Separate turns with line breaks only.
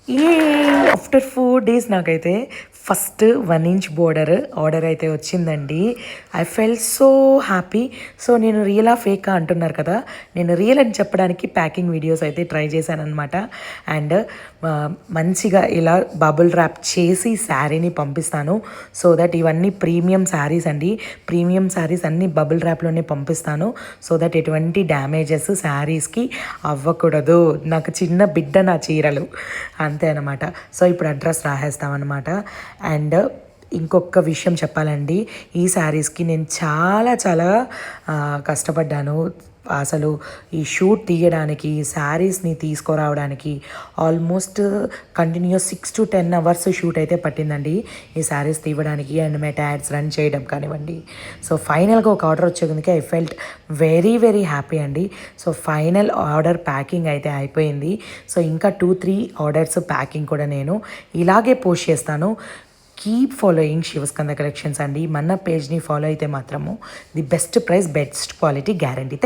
ఏ after 4 days నాకైతే first 1 inch border order అయితే వచ్చిందండి. I fell so happy. So నేను రియలా ఫేకా అంటున్నారు కదా, నేను రియల్ అని చెప్పడానికి ప్యాకింగ్ వీడియోస్ అయితే ట్రై చేశానమాట. అండ్ మంచిగా ఇలా బబుల్ ర్యాప్ చేసి శారీని పంపిస్తాను. సో దట్ ఇవన్నీ ప్రీమియం శారీస్ అండి. ప్రీమియం శారీస్ అన్నీ బబుల్ ర్యాప్లోనే పంపిస్తాను. సో దట్ ఎటువంటి డ్యామేజెస్ శారీస్కి అవ్వకూడదు. నాకు చిన్న బిడ్డ నా చీరలు అంతే అనమాట. సో ఇప్పుడు అడ్రస్ రాసేస్తామన్నమాట. అండ్ ఇంకొక విషయం చెప్పాలండి, ఈ శారీస్కి నేను చాలా చాలా కష్టపడ్డాను. అసలు ఈ షూట్ తీయడానికి, శారీస్ని తీసుకురావడానికి almost continuous 6 to 10 hours shoot అయితే పట్టిందండి ఈ శారీస్ తీయడానికి అండ్ మెటా యాడ్స్ రన్ చేయడం కానివ్వండి. సో ఫైనల్గా ఒక ఆర్డర్ వచ్చేందుకే I felt very very happy అండి. సో ఫైనల్ ఆర్డర్ ప్యాకింగ్ అయితే అయిపోయింది. సో ఇంకా 2-3 ఆర్డర్స్ ప్యాకింగ్ కూడా నేను ఇలాగే పోస్ట్ చేస్తాను. కీప్ ఫాలోయింగ్ శివస్కంద కలెక్షన్స్ అండి. మన పేజ్ని ఫాలో అయితే మాత్రము the best price best quality guarantee.